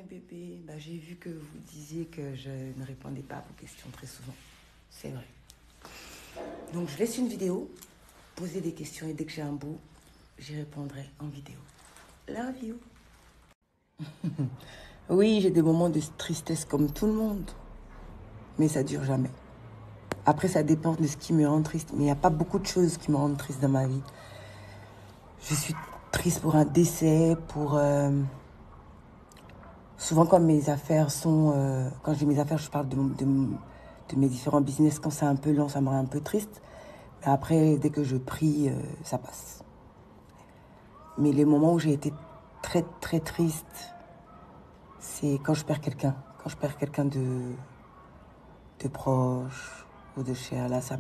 bébé, bah, j'ai vu que vous disiez que je ne répondais pas à vos questions très souvent. C'est vrai. Donc je laisse une vidéo, poser des questions et dès que j'ai un bout, j'y répondrai en vidéo. Love you. Oui, j'ai des moments de tristesse comme tout le monde, mais ça dure jamais. Après, ça dépend de ce qui me rend triste, mais il n'y a pas beaucoup de choses qui me rendent triste dans ma vie. Je suis triste pour un décès, pour... Souvent, quand mes affaires sont... quand j'ai mes affaires, je parle de mes différents business. Quand c'est un peu long, ça me rend un peu triste. Mais après, dès que je prie, ça passe. Mais les moments où j'ai été très, très triste, c'est quand je perds quelqu'un. Quand je perds quelqu'un de proche ou de cher, là, ça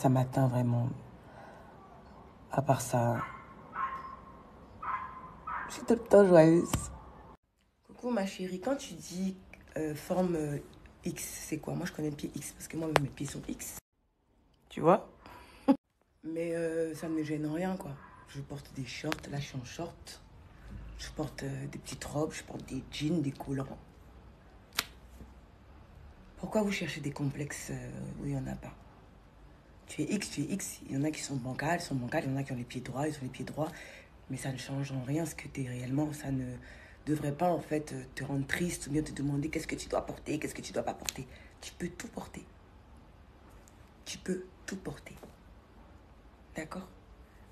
m'atteint vraiment. À part ça, je suis tout le temps joyeuse. Coucou ma chérie, quand tu dis forme X, c'est quoi? Moi je connais le pied X parce que moi mes pieds sont X. Tu vois? Mais ça ne me gêne en rien quoi. Je porte des shorts, là je suis en short. Je porte des petites robes, je porte des jeans, des collants. Pourquoi vous cherchez des complexes où il n'y en a pas? Tu es X, tu es X. Il y en a qui sont bancales, il y en a qui ont les pieds droits, ils ont les pieds droits. Mais ça ne change en rien ce que tu es réellement. Ça ne devrait pas en fait te rendre triste ou bien te demander qu'est-ce que tu dois porter, qu'est-ce que tu dois pas porter. Tu peux tout porter. Tu peux tout porter. D'accord?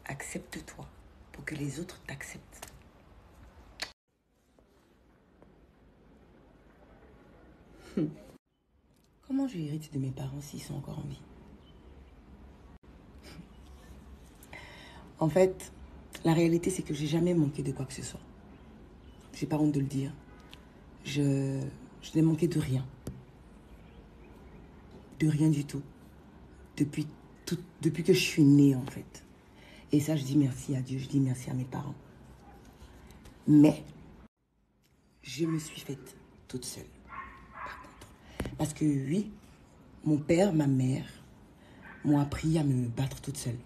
Accepte-toi pour que les autres t'acceptent. Comment je hérite de mes parents s'ils sont encore en vie? En fait, la réalité c'est que j'ai jamais manqué de quoi que ce soit. J'ai pas honte de le dire. Je n'ai manqué de rien. De rien du tout. Depuis que je suis née en fait. Et ça, je dis merci à Dieu, je dis merci à mes parents. Mais, je me suis faite toute seule, par contre. Parce que oui, mon père, ma mère m'ont appris à me battre toute seule.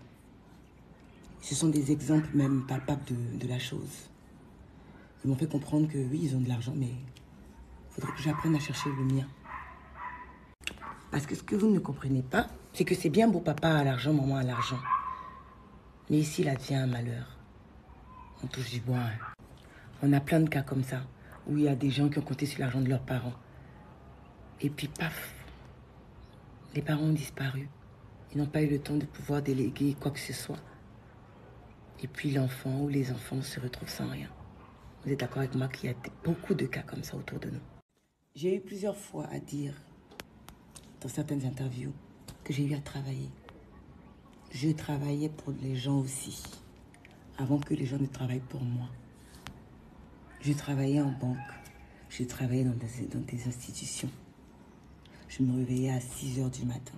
Ce sont des exemples même palpables de la chose. Ils m'ont fait comprendre que oui, ils ont de l'argent, mais il faudrait que j'apprenne à chercher le mien. Parce que ce que vous ne comprenez pas, c'est que c'est bien beau papa a l'argent, maman a l'argent. Mais ici, il advient un malheur. On touche du bois. Hein. On a plein de cas comme ça, où il y a des gens qui ont compté sur l'argent de leurs parents. Et puis, paf, les parents ont disparu. Ils n'ont pas eu le temps de pouvoir déléguer quoi que ce soit. Et puis l'enfant ou les enfants se retrouvent sans rien. Vous êtes d'accord avec moi qu'il y a beaucoup de cas comme ça autour de nous. J'ai eu plusieurs fois à dire, dans certaines interviews, que j'ai eu à travailler. Je travaillais pour les gens aussi, avant que les gens ne travaillent pour moi. Je travaillais en banque, je travaillais dans des institutions. Je me réveillais à 6 heures du matin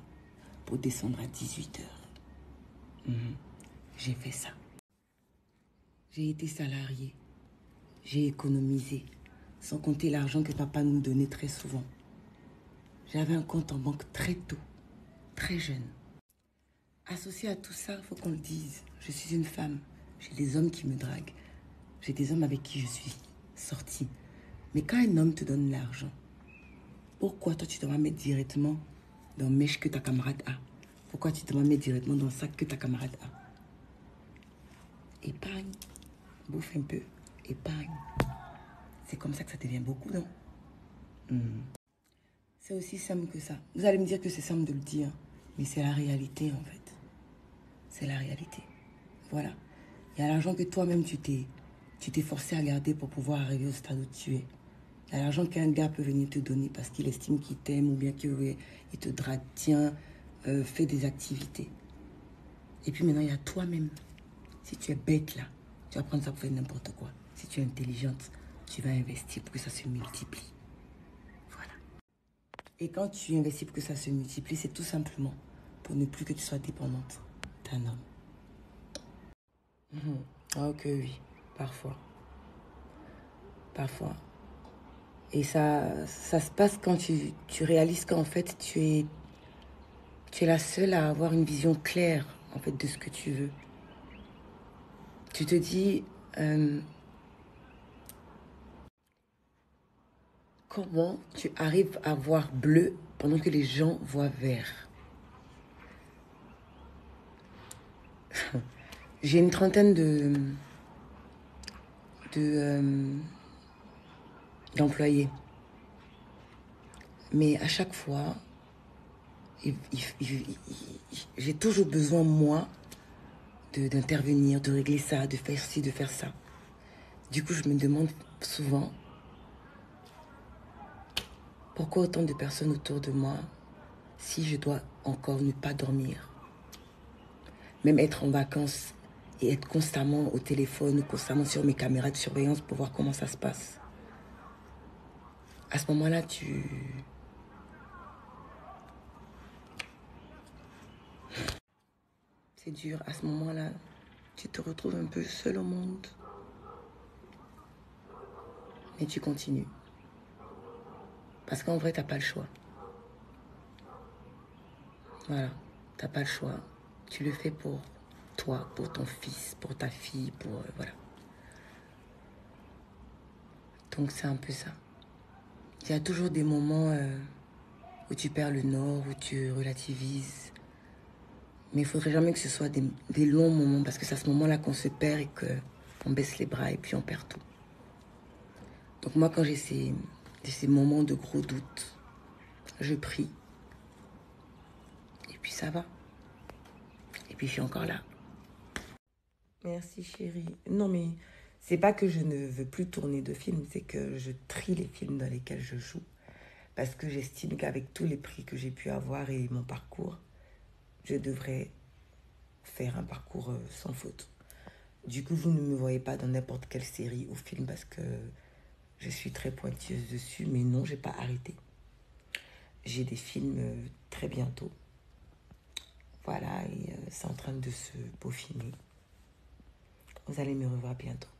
pour descendre à 18 heures. J'ai fait ça. J'ai été salariée. J'ai économisé, sans compter l'argent que papa nous donnait très souvent. J'avais un compte en banque très tôt, très jeune. Associé à tout ça, il faut qu'on le dise. Je suis une femme. J'ai des hommes qui me draguent. J'ai des hommes avec qui je suis sortie. Mais quand un homme te donne l'argent, pourquoi toi tu dois mettre directement dans le mèche que ta camarade a? Pourquoi tu dois mettre directement dans le sac que ta camarade a? Épargne. Bouffe un peu. Épargne. C'est comme ça que ça devient beaucoup, non? C'est aussi simple que ça. Vous allez me dire que c'est simple de le dire, mais c'est la réalité en fait. C'est la réalité. Voilà. Il y a l'argent que toi-même tu t'es forcé à garder pour pouvoir arriver au stade où tu es. Il y a l'argent qu'un gars peut venir te donner parce qu'il estime qu'il t'aime ou bien qu'il te drague, tiens, fais des activités. Et puis maintenant, il y a toi-même. Si tu es bête là, tu vas prendre ça pour faire n'importe quoi. Si tu es intelligente, tu vas investir pour que ça se multiplie. Voilà. Et quand tu investis pour que ça se multiplie, c'est tout simplement pour ne plus que tu sois dépendante d'un homme. Ok, oui, parfois. Parfois. Et ça se passe quand tu réalises qu'en fait, tu es la seule à avoir une vision claire, en fait, de ce que tu veux. Tu te dis, Comment tu arrives à voir bleu pendant que les gens voient vert? J'ai une trentaine d'employés. Mais à chaque fois, j'ai toujours besoin, moi, d'intervenir, de régler ça, de faire ci, de faire ça. Du coup, je me demande souvent pourquoi autant de personnes autour de moi si je dois encore ne pas dormir. Même être en vacances et être constamment au téléphone ou constamment sur mes caméras de surveillance pour voir comment ça se passe. À ce moment-là, c'est dur. À ce moment-là, tu te retrouves un peu seul au monde. Mais tu continues. Parce qu'en vrai, t'as pas le choix. Voilà, t'as pas le choix. Tu le fais pour toi, pour ton fils, pour ta fille, pour... voilà. Donc c'est un peu ça. Il y a toujours des moments où tu perds le nord, où tu relativises. Mais il faudrait jamais que ce soit des longs moments, parce que c'est à ce moment-là qu'on se perd et qu'on baisse les bras et puis on perd tout. Donc moi, quand j'ai ces moments de gros doute, je prie. Et puis ça va. Et puis je suis encore là. Merci chérie. Non mais c'est pas que je ne veux plus tourner de films, c'est que je trie les films dans lesquels je joue. Parce que j'estime qu'avec tous les prix que j'ai pu avoir et mon parcours, je devrais faire un parcours sans faute. Du coup, vous ne me voyez pas dans n'importe quelle série ou film parce que je suis très pointilleuse dessus, mais non, j'ai pas arrêté. J'ai des films très bientôt. Voilà, et c'est en train de se peaufiner. Vous allez me revoir bientôt.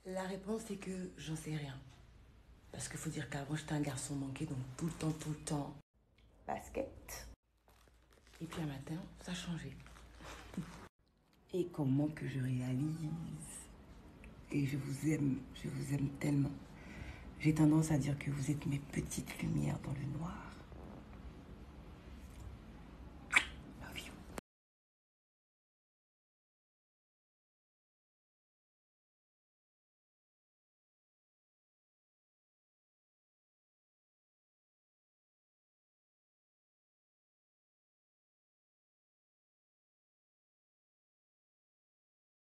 La réponse est que j'en sais rien. Parce qu'il faut dire qu'avant, j'étais un garçon manqué, donc tout le temps, basket. Et puis un matin, ça a changé. Et comment que je réalise. Et je vous aime tellement. J'ai tendance à dire que vous êtes mes petites lumières dans le noir.